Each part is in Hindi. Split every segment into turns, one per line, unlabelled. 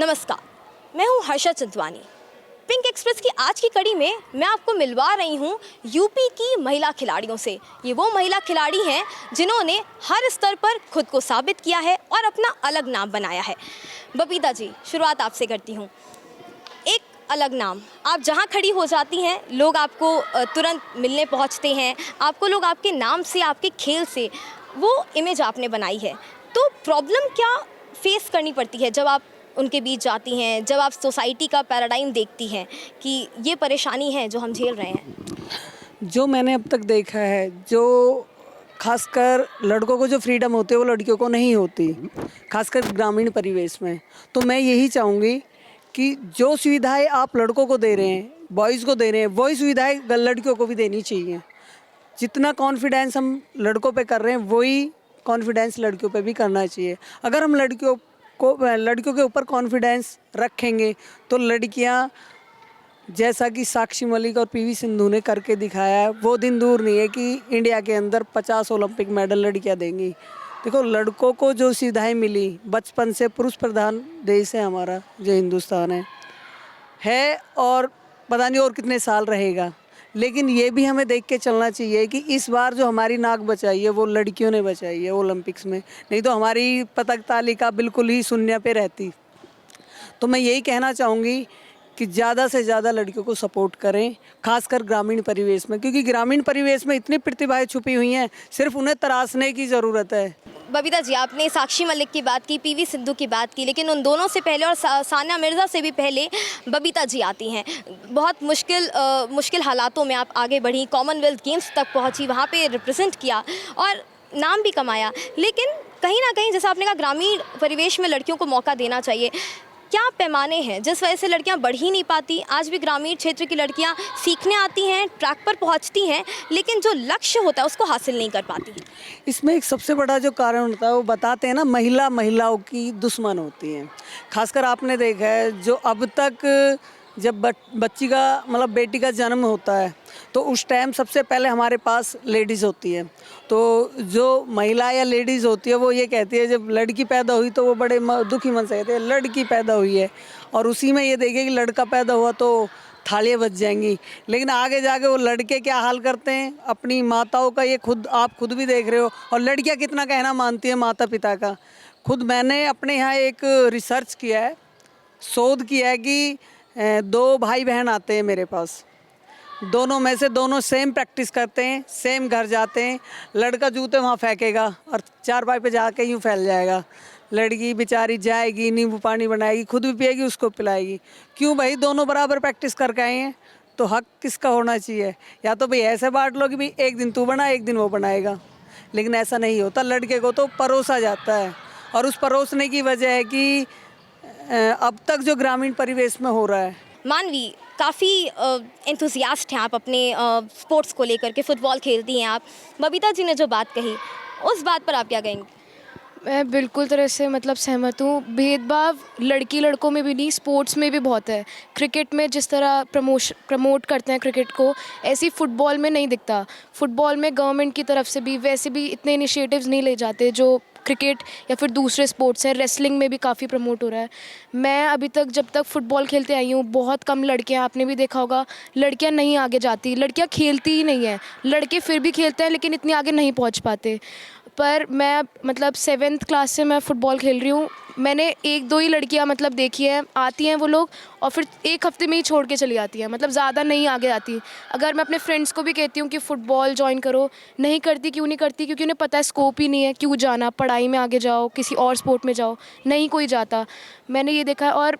नमस्कार, मैं हूं हर्षा चिंतवानी। पिंक एक्सप्रेस की आज की कड़ी में मैं आपको मिलवा रही हूं यूपी की महिला खिलाड़ियों से। ये वो महिला खिलाड़ी हैं जिन्होंने हर स्तर पर खुद को साबित किया है और अपना अलग नाम बनाया है। बबीता जी, शुरुआत आपसे करती हूं। एक अलग नाम, आप जहां खड़ी हो जाती हैं लोग आपको तुरंत मिलने पहुंचते हैं। आपको लोग आपके नाम से, आपके खेल से, वो इमेज आपने बनाई है। तो प्रॉब्लम क्या फेस करनी पड़ती है जब आप उनके बीच जाती हैं, जब आप सोसाइटी का पैराडाइम देखती हैं कि ये परेशानी है जो हम झेल रहे हैं?
जो मैंने अब तक देखा है, जो खासकर लड़कों को जो फ्रीडम होती है वो लड़कियों को नहीं होती, खासकर ग्रामीण परिवेश में। तो मैं यही चाहूँगी कि जो सुविधाएं आप लड़कों को दे रहे हैं, बॉयज़ को दे रहे हैं, वही सुविधाएं लड़कियों को भी देनी चाहिए। जितना कॉन्फिडेंस हम लड़कों पे कर रहे हैं वही कॉन्फिडेंस लड़कियों पे भी करना चाहिए। अगर हम लड़कियों के ऊपर कॉन्फिडेंस रखेंगे तो लड़कियां, जैसा कि साक्षी मलिक और पीवी सिंधु ने करके दिखाया है, वो दिन दूर नहीं है कि इंडिया के अंदर 50 ओलंपिक मेडल लड़कियां देंगी। देखो, लड़कों को जो सुविधाएं मिली, बचपन से पुरुष प्रधान देश है हमारा जो हिंदुस्तान है और पता नहीं और कितने साल रहेगा। लेकिन ये भी हमें देख के चलना चाहिए कि इस बार जो हमारी नाक बचाई है वो लड़कियों ने बचाई है ओलंपिक्स में, नहीं तो हमारी पदक तालिका बिल्कुल ही शून्य पे रहती। तो मैं यही कहना चाहूँगी कि ज़्यादा से ज़्यादा लड़कियों को सपोर्ट करें, खासकर ग्रामीण परिवेश में, क्योंकि ग्रामीण परिवेश में इतनी प्रतिभाएं छुपी हुई हैं, सिर्फ उन्हें तराशने की ज़रूरत है।
बबीता जी, आपने साक्षी मलिक की बात की, पीवी सिंधु की बात की, लेकिन उन दोनों से पहले और सानिया मिर्ज़ा से भी पहले बबीता जी आती हैं। बहुत मुश्किल हालातों में आप आगे बढ़ी, कॉमनवेल्थ गेम्स तक पहुंची, वहाँ पे रिप्रेजेंट किया और नाम भी कमाया। लेकिन कहीं ना कहीं, जैसा आपने कहा, ग्रामीण परिवेश में लड़कियों को मौका देना चाहिए। क्या पैमाने हैं जिस वजह से लड़कियां बढ़ ही नहीं पाती? आज भी ग्रामीण क्षेत्र की लड़कियां सीखने आती हैं, ट्रैक पर पहुंचती हैं, लेकिन जो लक्ष्य होता है उसको हासिल नहीं कर पाती।
इसमें एक सबसे बड़ा जो कारण होता है, वो बताते हैं ना, महिलाओं की दुश्मन होती हैं। खासकर आपने देखा है, जो अब तक जब बच्ची का मतलब बेटी का जन्म होता है तो उस टाइम सबसे पहले हमारे पास लेडीज़ होती है। तो जो महिला या लेडीज़ होती है वो ये कहती है, जब लड़की पैदा हुई तो वो बड़े दुखी मन से कहते हैं लड़की पैदा हुई है, और उसी में ये देखे कि लड़का पैदा हुआ तो थालियाँ बज जाएंगी। लेकिन आगे जाके वो लड़के क्या हाल करते हैं अपनी माताओं का, ये आप खुद भी देख रहे हो। और लड़कियाँ कितना कहना मानती है माता पिता का। खुद मैंने अपने यहाँ एक रिसर्च किया है, शोध किया है कि 2 भाई बहन आते हैं मेरे पास, दोनों में से दोनों सेम प्रैक्टिस करते हैं, सेम घर जाते हैं। लड़का जूते वहाँ फेंकेगा और चारपाई पे जाके यूँ फैल जाएगा। लड़की बेचारी जाएगी, नींबू पानी बनाएगी, खुद भी पिएगी, उसको पिलाएगी। क्यों भाई? दोनों बराबर प्रैक्टिस करके आए हैं, तो हक किसका होना चाहिए? या तो भाई ऐसे बांट लो कि भाई एक दिन तू बना, एक दिन वो बनाएगा। लेकिन ऐसा नहीं होता, लड़के को तो परोसा जाता है। और उस परोसने की वजह है कि अब तक जो ग्रामीण परिवेश में हो रहा है।
मानवी, काफ़ी एंथुसियास्ट हैं आप अपने स्पोर्ट्स को लेकर के, फुटबॉल खेलती हैं आप। बबीता जी ने जो बात कही, उस बात पर आप क्या कहेंगे?
मैं बिल्कुल तरह से सहमत हूँ। भेदभाव लड़की लड़कों में भी नहीं, स्पोर्ट्स में भी बहुत है। क्रिकेट में जिस तरह प्रमोट करते हैं क्रिकेट को, ऐसे ही फुटबॉल में नहीं दिखता। फुटबॉल में गवर्नमेंट की तरफ से भी वैसे भी इतने इनिशिएटिव्स नहीं ले जाते जो क्रिकेट या फिर दूसरे स्पोर्ट्स हैं। रेसलिंग में भी काफ़ी प्रमोट हो रहा है। मैं अभी तक, जब तक फुटबॉल खेलते आई हूँ, बहुत कम लड़कियाँ, आपने भी देखा होगा, लड़कियाँ नहीं आगे जाती, लड़कियाँ खेलती ही नहीं हैं। लड़के फिर भी खेलते हैं लेकिन इतनी आगे नहीं पहुँच पाते। पर मैं 7th क्लास से मैं फ़ुटबॉल खेल रही हूँ। मैंने 1-2 ही लड़कियाँ देखी हैं, आती हैं वो लोग और फिर एक हफ्ते में ही छोड़ के चली जाती हैं, ज़्यादा नहीं आगे आती। अगर मैं अपने फ्रेंड्स को भी कहती हूँ कि फ़ुटबॉल ज्वाइन करो, नहीं करती। क्यों नहीं करती? क्योंकि उन्हें पता है स्कोप ही नहीं है। क्यों जाना? पढ़ाई में आगे जाओ, किसी और स्पोर्ट में जाओ, नहीं कोई जाता। मैंने ये देखा है। और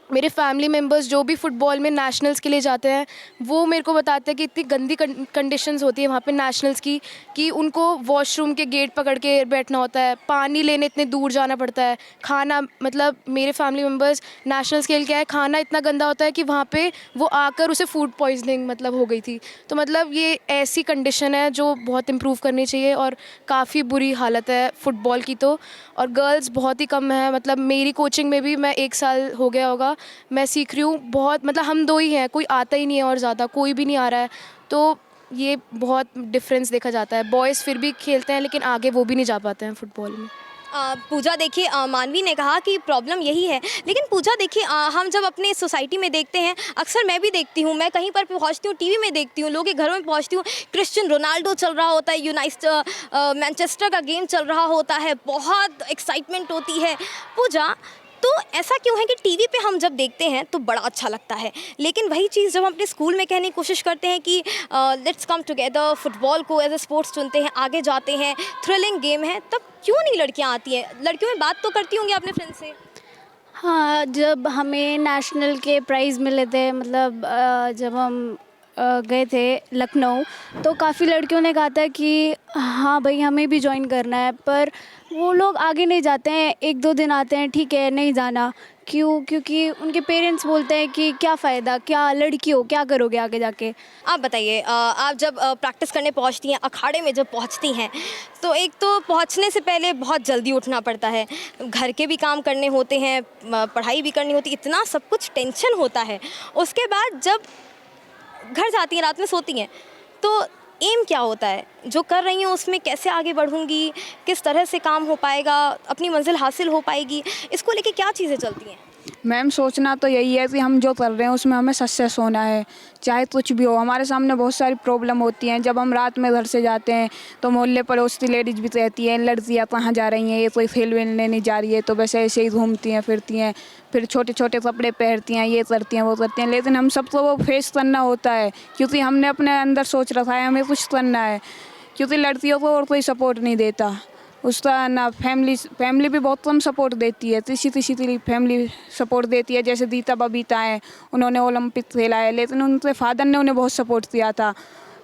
मेरे फैमिली मेम्बर्स जो भी फ़ुटबॉल में नेशनल्स के लिए जाते हैं, वो मेरे को बताते हैं कि इतनी गंदी कंडीशंस होती है वहाँ पे नेशनल्स की, कि उनको वॉशरूम के गेट पकड़ के बैठना होता है, पानी लेने इतने दूर जाना पड़ता है, खाना, मेरे फैमिली मेम्बर्स नेशनल्स खेल के आए, खाना इतना गंदा होता है कि वहाँ पे वो आकर उसे फूड पॉइजनिंग हो गई थी। तो ये ऐसी कंडीशन है जो बहुत इम्प्रूव करनी चाहिए और काफ़ी बुरी हालत है फ़ुटबॉल की तो। और गर्ल्स बहुत ही कम है। मेरी कोचिंग में भी मैं 1 साल हो गया होगा, मैं सीख रही हूँ। बहुत हम 2 ही हैं, कोई आता ही नहीं है और ज़्यादा कोई भी नहीं आ रहा है। तो ये बहुत डिफरेंस देखा जाता है। बॉयज़ फिर भी खेलते हैं लेकिन आगे वो भी नहीं जा पाते हैं फ़ुटबॉल में।
पूजा देखिए, मानवी ने कहा कि प्रॉब्लम यही है, लेकिन पूजा देखिए, हम जब अपने सोसाइटी में देखते हैं, अक्सर मैं भी देखती हूँ, मैं कहीं पर पहुँचती हूँ, टीवी में देखती हूँ, लोगों के घरों में पहुँचती हूँ, क्रिस्टियन रोनाल्डो चल रहा होता है, मैनचेस्टर का गेम चल रहा होता है, बहुत एक्साइटमेंट होती है। पूजा, तो ऐसा क्यों है कि टीवी पे हम जब देखते हैं तो बड़ा अच्छा लगता है, लेकिन वही चीज़ जब हम अपने स्कूल में कहने की कोशिश करते हैं कि लेट्स कम टुगेदर, फुटबॉल को एज ए स्पोर्ट्स चुनते हैं, आगे जाते हैं, थ्रिलिंग गेम है, तब क्यों नहीं लड़कियां आती हैं? लड़कियों में बात तो करती होंगी अपने फ्रेंड से।
हाँ, जब हमें नेशनल के प्राइज़ मिले थे, मतलब जब हम गए थे लखनऊ, तो काफ़ी लड़कियों ने कहा था कि हाँ भाई हमें भी ज्वाइन करना है, पर वो लोग आगे नहीं जाते हैं, 1-2 दिन आते हैं, ठीक है नहीं जाना। क्यों? क्योंकि उनके पेरेंट्स बोलते हैं कि क्या फ़ायदा, क्या लड़की हो, क्या करोगे आगे जाके।
आप बताइए, आप जब प्रैक्टिस करने पहुंचती हैं, अखाड़े में जब पहुंचती हैं, तो एक तो पहुंचने से पहले बहुत जल्दी उठना पड़ता है, घर के भी काम करने होते हैं, पढ़ाई भी करनी होती है, इतना सब कुछ टेंशन होता है। उसके बाद जब घर जाती हैं, रात में सोती हैं, तो एम क्या होता है? जो कर रही हूँ उसमें कैसे आगे बढ़ूँगी, किस तरह से काम हो पाएगा, अपनी मंजिल हासिल हो पाएगी, इसको लेके क्या चीज़ें चलती हैं?
मैम सोचना तो यही है कि हम जो कर रहे हैं उसमें हमें सक्सेस होना है, चाहे कुछ भी हो। हमारे सामने बहुत सारी प्रॉब्लम होती हैं। जब हम रात में घर से जाते हैं तो मोहल्ले पड़ोस की लेडीज़ भी रहती हैं, लड़कियाँ कहाँ जा रही हैं, ये कोई फेल वेल लेने जा रही है, तो बस ऐसे ही घूमती हैं फिरती हैं, फिर छोटे छोटे कपड़े पहनती हैं, ये करती हैं वो करती हैं। लेकिन हम सबको वो फेस करना होता है, क्योंकि हमने अपने अंदर सोच रखा है हमें कुछ करना है, क्योंकि लड़कियों को और कोई सपोर्ट नहीं देता। उसका ना फैमिली भी बहुत कम सपोर्ट देती है, तीसरी फैमिली सपोर्ट देती है। जैसे दीता बबीता हैं, उन्होंने ओलंपिक खेला है, लेकिन उनके फादर ने उन्हें बहुत सपोर्ट किया था।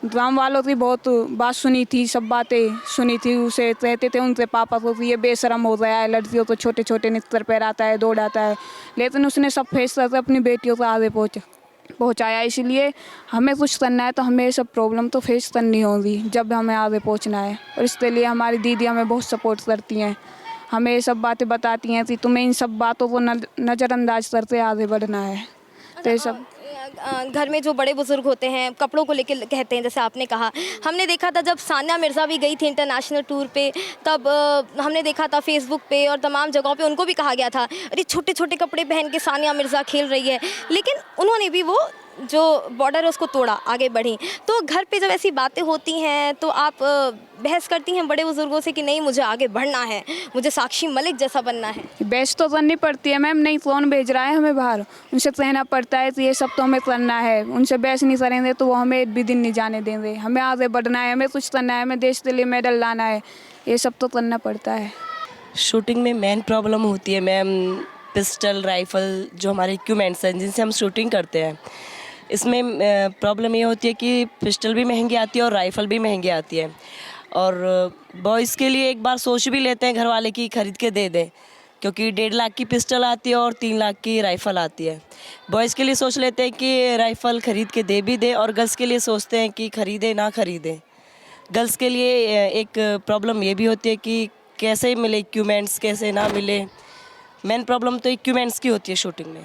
गांव वालों की बहुत बात सुनी थी, सब बातें सुनी थी, उसे कहते थे उनके पापा को कि ये बेशरम हो गया है, लड़कियों को छोटे छोटे निस्तर पहनाता है, दौड़ाता है। लेकिन उसने सब फेस करके अपनी बेटियों को आगे पहुँचाया। इसलिए हमें कुछ करना है तो हमें ये सब प्रॉब्लम तो फेस करनी होगी जब हमें आगे पहुँचना है। और इसके लिए हमारी दीदी हमें बहुत सपोर्ट करती हैं, हमें ये सब बातें बताती हैं कि तुम्हें इन सब बातों को नज़रअंदाज करते आगे बढ़ना है। तो ये सब
घर में जो बड़े बुजुर्ग होते हैं, कपड़ों को लेकर कहते हैं, जैसे आपने कहा, हमने देखा था जब सानिया मिर्ज़ा भी गई थी इंटरनेशनल टूर पे, तब हमने देखा था फेसबुक पे और तमाम जगहों पे उनको भी कहा गया था, अरे छोटे छोटे कपड़े पहन के सानिया मिर्ज़ा खेल रही है, लेकिन उन्होंने भी वो जो बॉर्डर है उसको तोड़ा, आगे बढ़ी। तो घर पे जब ऐसी बातें होती हैं तो आप बहस करती हैं बड़े बुजुर्गों से कि नहीं मुझे आगे बढ़ना है, मुझे साक्षी मलिक जैसा बनना है?
बहस तो करनी पड़ती है मैम, नहीं कौन भेज रहा है हमें बाहर, उनसे कहना पड़ता है कि ये सब तो हमें करना है। उनसे बहस नहीं करेंगे तो वो हमें एक भी दिन नहीं जाने देंगे। हमें आगे बढ़ना है, हमें कुछ करना है, हमें देश के लिए मेडल लाना है, ये सब तो करना पड़ता है।
शूटिंग में मेन प्रॉब्लम होती है मैम पिस्टल, राइफ़ल, जो हमारे इक्विपमेंट्स हैं जिनसे हम शूटिंग करते हैं, इसमें प्रॉब्लम ये होती है कि पिस्टल भी महंगी आती है और राइफ़ल भी महंगी आती है। और बॉयज़ के लिए एक बार सोच भी लेते हैं घर वाले कि ख़रीद के दे दें, क्योंकि 1.5 लाख की पिस्टल आती है और 3 लाख की राइफ़ल आती है। बॉयज़ के लिए सोच लेते हैं कि राइफ़ल ख़रीद के दे भी दें, और गर्ल्स के लिए सोचते हैं कि ख़रीदें ना ख़रीदें। गर्ल्स के लिए एक प्रॉब्लम ये भी होती है कि कैसे मिले इक्विपमेंट्स, कैसे ना मिले। मेन प्रॉब्लम तो इक्विपमेंट्स की होती है शूटिंग में।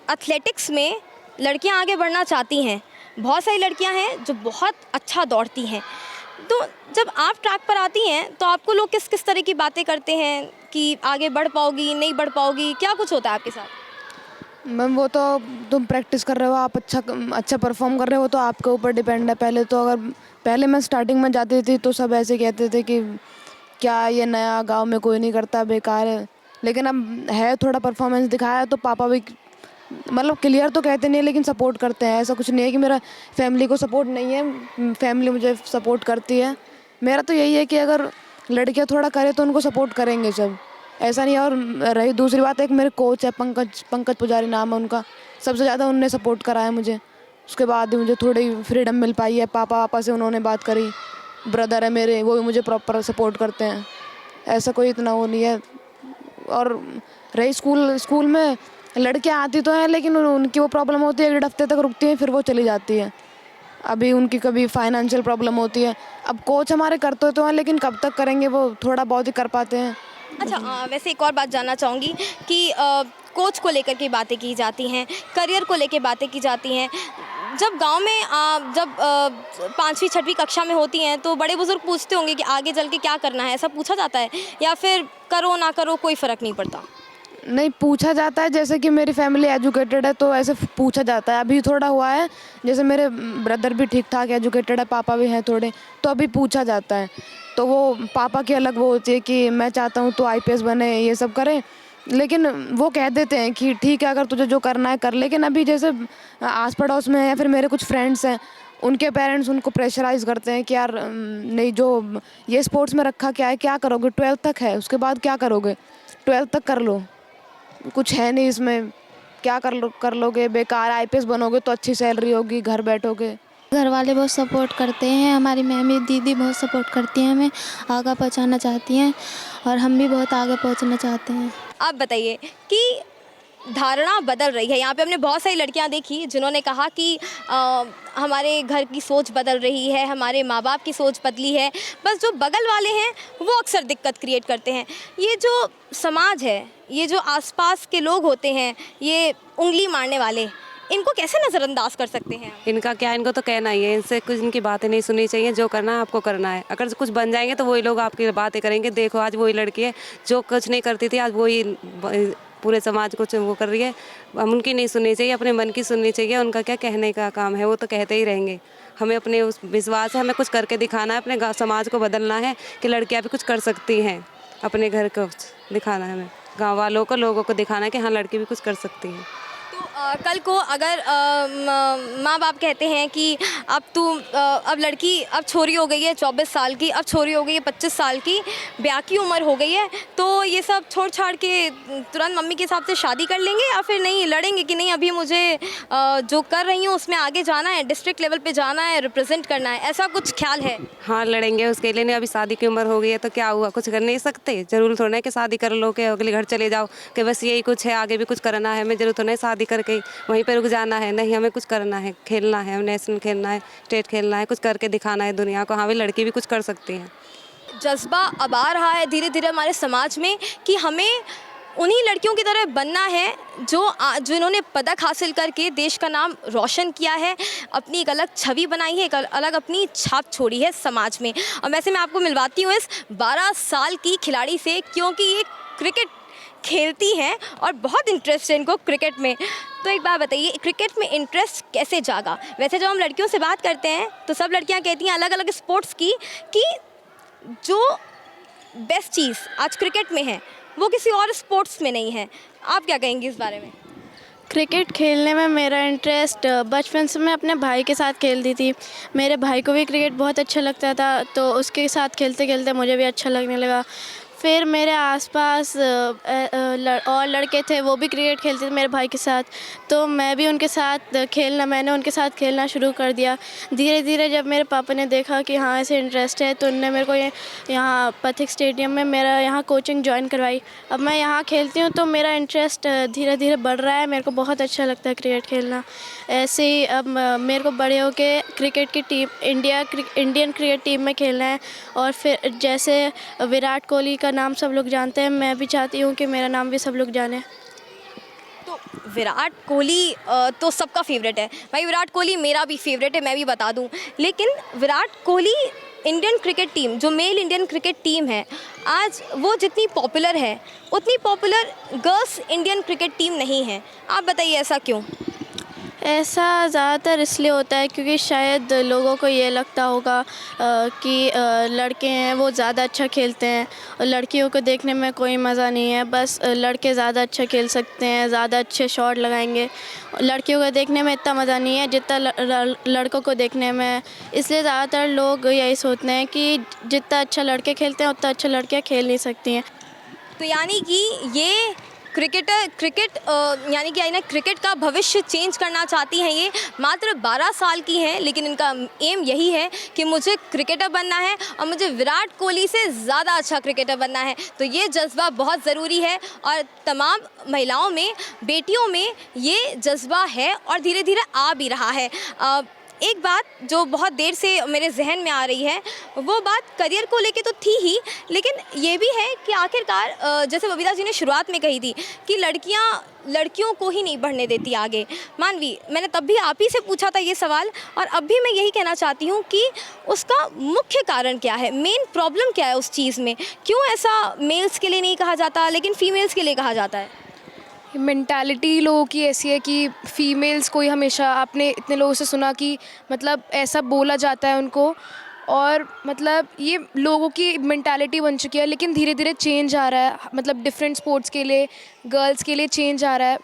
एथलेटिक्स में लड़कियां आगे बढ़ना चाहती हैं, बहुत सारी लड़कियां हैं जो बहुत अच्छा दौड़ती हैं, तो जब आप ट्रैक पर आती हैं तो आपको लोग किस किस तरह की बातें करते हैं कि आगे बढ़ पाओगी, नहीं बढ़ पाओगी, क्या कुछ होता है आपके साथ?
मैम वो तो तुम प्रैक्टिस कर रहे हो, आप अच्छा परफॉर्म कर रहे हो तो आपके ऊपर डिपेंड है। पहले मैं स्टार्टिंग में जाती थी तो सब ऐसे कहते थे कि क्या ये नया, गांव में कोई नहीं करता, बेकार है। लेकिन अब है, थोड़ा परफॉर्मेंस दिखाया तो पापा भी मतलब क्लियर तो कहते नहीं लेकिन सपोर्ट करते हैं। ऐसा कुछ नहीं है कि मेरा फैमिली को सपोर्ट नहीं है, फैमिली मुझे सपोर्ट करती है। मेरा तो यही है कि अगर लड़कियां थोड़ा करें तो उनको सपोर्ट करेंगे सब, ऐसा नहीं है। और रही दूसरी बात, एक मेरे कोच है पंकज पुजारी नाम है उनका, सबसे ज़्यादा उनने सपोर्ट करा है मुझे। उसके बाद मुझे थोड़ी फ्रीडम मिल पाई है। पापा से उन्होंने बात करी, ब्रदर है मेरे, वो भी मुझे प्रॉपर सपोर्ट करते हैं। ऐसा कोई इतना वो नहीं है। और रही स्कूल में लड़कियां आती तो हैं लेकिन उनकी वो प्रॉब्लम होती है, 1 हफ्ते तक रुकती हैं फिर वो चली जाती है। अभी उनकी कभी फाइनेंशियल प्रॉब्लम होती है। अब कोच हमारे करते तो हैं लेकिन कब तक करेंगे, वो थोड़ा बहुत ही कर पाते हैं।
अच्छा, वैसे एक और बात जानना चाहूँगी कि कोच को लेकर के बातें की जाती हैं, करियर को लेकर बातें की जाती हैं, जब गांव में जब 5वीं 6वीं कक्षा में होती हैं तो बड़े बुजुर्ग पूछते होंगे कि आगे चल के क्या करना है, ऐसा पूछा जाता है या फिर करो ना करो कोई फ़र्क नहीं पड़ता?
नहीं पूछा जाता है, जैसे कि मेरी फैमिली एजुकेटेड है तो ऐसे पूछा जाता है। अभी थोड़ा हुआ है, जैसे मेरे ब्रदर भी ठीक ठाक एजुकेटेड है, पापा भी हैं थोड़े, तो अभी पूछा जाता है। तो वो पापा की अलग वो होती है कि मैं चाहता हूँ तो आईपीएस बने, ये सब करें, लेकिन वो कह देते हैं कि ठीक है अगर तुझे जो करना है कर। लेकिन अभी जैसे आस पड़ोस में या फिर मेरे कुछ फ्रेंड्स हैं, उनके पेरेंट्स उनको प्रेशराइज़ करते हैं कि यार नहीं, जो ये स्पोर्ट्स में रखा क्या है, क्या करोगे, 12th तक है, उसके बाद क्या करोगे, 12th तक कर लो, कुछ है नहीं इसमें, क्या कर लोगे, बेकार, आईपीएस बनोगे तो अच्छी सैलरी होगी, घर बैठोगे।
घर वाले बहुत सपोर्ट करते हैं, हमारी मम्मी दीदी बहुत सपोर्ट करती हैं, हमें आगे पहुंचाना चाहती हैं और हम भी बहुत आगे पहुंचना चाहते हैं।
आप बताइए कि धारणा बदल रही है, यहाँ पे हमने बहुत सारी लड़कियाँ देखी जिन्होंने कहा कि हमारे घर की सोच बदल रही है, हमारे माँ बाप की सोच बदली है, बस जो बगल वाले हैं वो अक्सर दिक्कत क्रिएट करते हैं। ये जो समाज है, ये जो आसपास के लोग होते हैं, ये उंगली मारने वाले, इनको कैसे नज़रअंदाज कर सकते हैं?
इनका क्या, इनको तो कहना ही है, इनसे कुछ इनकी बातें नहीं सुननी चाहिए, जो करना है आपको करना है। अगर कुछ बन जाएंगे तो वही लोग आपकी बातें करेंगे, देखो आज वही लड़की है जो कुछ नहीं करती थी, आज वही पूरे समाज को वो कर रही है। हम उनकी नहीं सुननी चाहिए, अपने मन की सुननी चाहिए। उनका क्या कहने का काम है, वो तो कहते ही रहेंगे। हमें अपने उस विश्वास है, हमें कुछ करके दिखाना है, अपने समाज को बदलना है कि लड़कियाँ भी कुछ कर सकती हैं, अपने घर को दिखाना है, हमें गाँव वालों को, लोगों को दिखाना है कि हाँ लड़की भी कुछ कर सकती है।
कल को अगर माँ बाप कहते हैं कि अब तू अब लड़की, अब छोरी हो गई है 24 साल की, अब छोरी हो गई है 25 साल की, ब्याह की उम्र हो गई है, तो ये सब छोड़ छाड़ के तुरंत मम्मी के हिसाब से शादी कर लेंगे या फिर नहीं लड़ेंगे कि नहीं अभी मुझे जो कर रही हूँ उसमें आगे जाना है, डिस्ट्रिक्ट लेवल पे जाना है, रिप्रेजेंट करना है, ऐसा कुछ ख्याल है?
हाँ लड़ेंगे उसके लिए। नहीं अभी शादी की उम्र हो गई है तो क्या हुआ, कुछ कर नहीं सकते? जरूर थोड़ा है कि शादी कर लो कि अगले घर चले जाओ कि बस यही कुछ है, आगे भी कुछ करना है, हमें जरूर थोड़ा है शादी करके वहीं पर रुक जाना है। नहीं, हमें कुछ करना है, खेलना है, हमें नेशनल खेलना है, स्टेट खेलना है, कुछ करके दिखाना है दुनिया को, हाँ भी लड़की भी कुछ कर सकती है।
जज्बा अब आ रहा है धीरे धीरे हमारे समाज में कि हमें उन्हीं लड़कियों की तरह बनना है जिन्होंने पदक हासिल करके देश का नाम रोशन किया है, अपनी एक अलग छवि बनाई है, एक अलग अपनी छाप छोड़ी है समाज में। और वैसे मैं आपको मिलवाती हूँ इस 12 साल की खिलाड़ी से, क्योंकि ये क्रिकेट खेलती हैं और बहुत इंटरेस्ट है इनको क्रिकेट में। तो एक बात बताइए, क्रिकेट में इंटरेस्ट कैसे जागा? वैसे जब हम लड़कियों से बात करते हैं तो सब लड़कियां कहती हैं अलग अलग स्पोर्ट्स की कि जो बेस्ट चीज़ आज क्रिकेट में है वो किसी और स्पोर्ट्स में नहीं है। आप क्या कहेंगी इस बारे में?
क्रिकेट खेलने में मेरा इंटरेस्ट बचपन से मैं अपने भाई के साथ खेलती थी। मेरे भाई को भी क्रिकेट बहुत अच्छा लगता था, तो उसके साथ खेलते खेलते मुझे भी अच्छा लगने लगा। फिर मेरे आसपास और लड़के थे, वो भी क्रिकेट खेलते थे मेरे भाई के साथ, तो मैं भी मैंने उनके साथ खेलना शुरू कर दिया। धीरे धीरे जब मेरे पापा ने देखा कि हाँ ऐसे इंटरेस्ट है, तो उन्होंने मेरे को यहाँ पथिक स्टेडियम में मेरा यहाँ कोचिंग ज्वाइन करवाई। अब मैं यहाँ खेलती हूँ तो मेरा इंटरेस्ट धीरे धीरे बढ़ रहा है, मेरे को बहुत अच्छा लगता है क्रिकेट खेलना। ऐसे ही अब मेरे को बड़े होके क्रिकेट की टीम, इंडियन क्रिकेट टीम में खेलना है। और फिर जैसे विराट कोहली का नाम सब लोग जानते हैं, मैं भी चाहती हूँ कि मेरा नाम भी सब लोग जाने।
तो विराट कोहली तो सबका फेवरेट है भाई, विराट कोहली मेरा भी फेवरेट है, मैं भी बता दूं। लेकिन Virat Kohli Indian cricket team, जो मेल इंडियन क्रिकेट टीम है, आज वो जितनी पॉपुलर है उतनी popular girls Indian cricket team नहीं है। आप बताइए ऐसा क्यों?
ऐसा ज़्यादातर इसलिए होता है क्योंकि शायद लोगों को ये लगता होगा कि लड़के हैं वो ज़्यादा अच्छा खेलते हैं और लड़कियों को देखने में कोई मज़ा नहीं है, बस लड़के ज़्यादा अच्छा खेल सकते हैं, ज़्यादा अच्छे शॉट लगाएंगे। लड़कियों को देखने में इतना मज़ा नहीं है जितना लड़कों को देखने में। इसलिए ज़्यादातर लोग यही सोचते हैं कि जितना अच्छा लड़के खेलते हैं उतना अच्छा लड़कियाँ खेल नहीं सकती हैं।
तो यानी कि ये क्रिकेट यानी कि ना क्रिकेट का भविष्य चेंज करना चाहती हैं। ये मात्र 12 साल की हैं, लेकिन इनका एम यही है कि मुझे क्रिकेटर बनना है और मुझे विराट कोहली से ज़्यादा अच्छा क्रिकेटर बनना है। तो ये जज्बा बहुत ज़रूरी है और तमाम महिलाओं में, बेटियों में ये जज्बा है और धीरे धीरे आ भी रहा है। एक बात जो बहुत देर से मेरे जहन में आ रही है, वो बात करियर को लेके तो थी ही, लेकिन ये भी है कि आखिरकार जैसे बबीता जी ने शुरुआत में कही थी कि लड़कियां लड़कियों को ही नहीं बढ़ने देती आगे। मानवी, मैंने तब भी आप ही से पूछा था ये सवाल, और अब भी मैं यही कहना चाहती हूँ कि उसका मुख्य कारण क्या है, मेन प्रॉब्लम क्या है उस चीज़ में, क्यों ऐसा मेल्स के लिए नहीं कहा जाता लेकिन फीमेल्स के लिए कहा जाता है?
मेंटालिटी लोगों की ऐसी है कि फ़ीमेल्स को ही हमेशा, आपने इतने लोगों से सुना कि मतलब ऐसा बोला जाता है उनको, और मतलब ये लोगों की मेंटालिटी बन चुकी है। लेकिन धीरे धीरे चेंज आ रहा है, मतलब डिफरेंट स्पोर्ट्स के लिए गर्ल्स के लिए चेंज आ रहा है।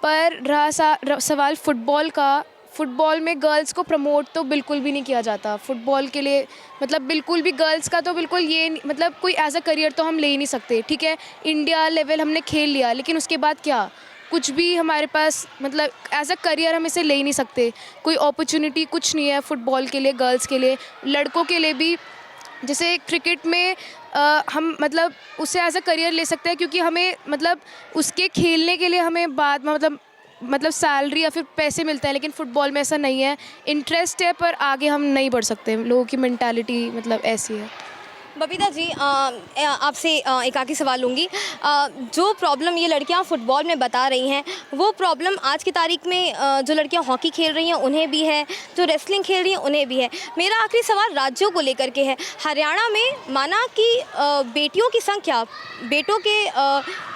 पर रहा सवाल फुटबॉल का, फुटबॉल में गर्ल्स को प्रमोट तो बिल्कुल भी नहीं किया जाता। फुटबॉल के लिए मतलब बिल्कुल भी गर्ल्स का तो बिल्कुल ये मतलब कोई एज अ करियर तो हम ले ही नहीं सकते। ठीक है, इंडिया लेवल हमने खेल लिया, लेकिन उसके बाद क्या, कुछ भी हमारे पास मतलब एज अ करियर हम इसे ले ही नहीं सकते। कोई अपॉर्चुनिटी कुछ नहीं है फुटबॉल के लिए, गर्ल्स के लिए, लड़कों के लिए भी। जैसे क्रिकेट में हम मतलब उसे एज अ करियर ले सकते हैं, क्योंकि हमें मतलब उसके खेलने के लिए हमें बाद में मतलब सैलरी या फिर पैसे मिलते हैं। लेकिन फ़ुटबॉल में ऐसा नहीं है, इंटरेस्ट है पर आगे हम नहीं बढ़ सकते। लोगों की मेंटालिटी मतलब ऐसी है।
बबीता जी, आपसे एक आखिरी सवाल लूँगी। जो प्रॉब्लम ये लड़कियां फुटबॉल में बता रही हैं, वो प्रॉब्लम आज की तारीख में जो लड़कियां हॉकी खेल रही हैं उन्हें भी है, जो रेसलिंग खेल रही हैं उन्हें भी है। मेरा आखिरी सवाल राज्यों को लेकर के है। हरियाणा में माना कि बेटियों की संख्या बेटों के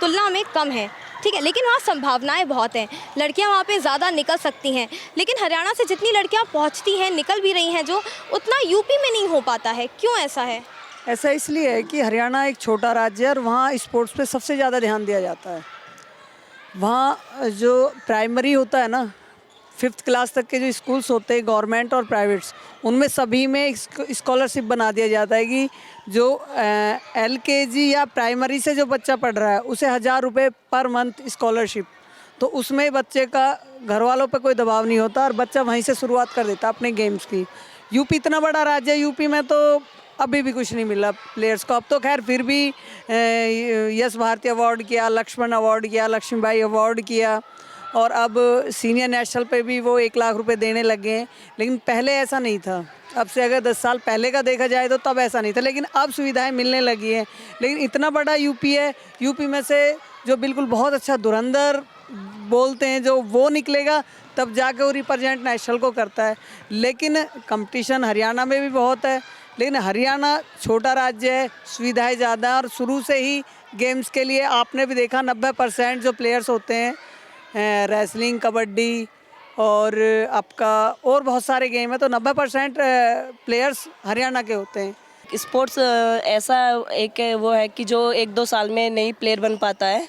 तुलना में कम है, ठीक है, लेकिन वहाँ संभावनाएं बहुत हैं, लड़कियां वहाँ पे ज़्यादा निकल सकती हैं। लेकिन हरियाणा से जितनी लड़कियां पहुँचती हैं, निकल भी रही हैं, जो उतना यूपी में नहीं हो पाता है, क्यों ऐसा है?
ऐसा इसलिए है कि हरियाणा एक छोटा राज्य है और वहाँ स्पोर्ट्स पे सबसे ज़्यादा ध्यान दिया जाता है। वहाँ जो प्राइमरी होता है ना, 5th क्लास तक के जो स्कूल्स होते हैं गवर्नमेंट और प्राइवेट्स, उनमें सभी में स्कॉलरशिप बना दिया जाता है कि जो LKG या प्राइमरी से जो बच्चा पढ़ रहा है उसे 1000 रुपये पर मंथ स्कॉलरशिप। तो उसमें बच्चे का घर वालों पर कोई दबाव नहीं होता और बच्चा वहीं से शुरुआत कर देता अपने गेम्स की। यूपी इतना बड़ा राज्य है, यूपी में तो अभी भी कुछ नहीं मिला प्लेयर्स को। अब तो खैर फिर भी यश भारती अवार्ड किया, लक्ष्मण अवार्ड किया, लक्ष्मीबाई अवार्ड किया, और अब सीनियर नेशनल पे भी वो 1 लाख रुपए देने लगे हैं। लेकिन पहले ऐसा नहीं था। अब से अगर 10 साल पहले का देखा जाए तो तब ऐसा नहीं था, लेकिन अब सुविधाएं मिलने लगी हैं। लेकिन इतना बड़ा यूपी है, यूपी में से जो बिल्कुल बहुत अच्छा धुरंधर बोलते हैं जो वो निकलेगा तब जाके वो रिप्रेजेंट नेशनल को करता है। लेकिन कंपटीशन हरियाणा में भी बहुत है, लेकिन हरियाणा छोटा राज्य है, सुविधाएं ज़्यादा, और शुरू से ही गेम्स के लिए आपने भी देखा 90% जो प्लेयर्स होते हैं रेसलिंग, कबड्डी और आपका और बहुत सारे गेम है, तो 90% प्लेयर्स हरियाणा के होते हैं।
स्पोर्ट्स ऐसा एक वो है कि जो 1-2 साल में नहीं प्लेयर बन पाता है,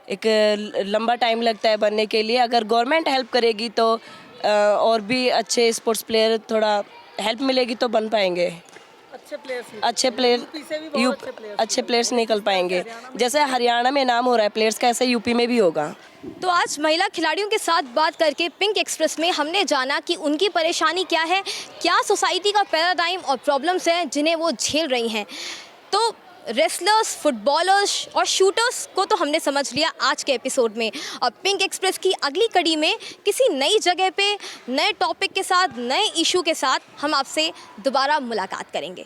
एक लंबा टाइम लगता है बनने के लिए। अगर गवर्नमेंट हेल्प करेगी तो और भी अच्छे स्पोर्ट्स प्लेयर, थोड़ा हेल्प मिलेगी तो बन पाएंगे। अच्छे प्लेयर्स निकल पाएंगे। जैसे हरियाणा में नाम हो रहा है प्लेयर्स का, ऐसे यूपी में भी होगा।
तो आज महिला खिलाड़ियों के साथ बात करके पिंक एक्सप्रेस में हमने जाना कि उनकी परेशानी क्या है, क्या सोसाइटी का पैराडाइम और प्रॉब्लम्स हैं जिन्हें वो झेल रही हैं। तो रेसलर्स, फुटबॉलर्स और शूटर्स को तो हमने समझ लिया आज के एपिसोड में। अब पिंक एक्सप्रेस की अगली कड़ी में किसी नई जगह पे, नए टॉपिक के साथ, नए इशू के साथ हम आपसे दोबारा मुलाकात करेंगे।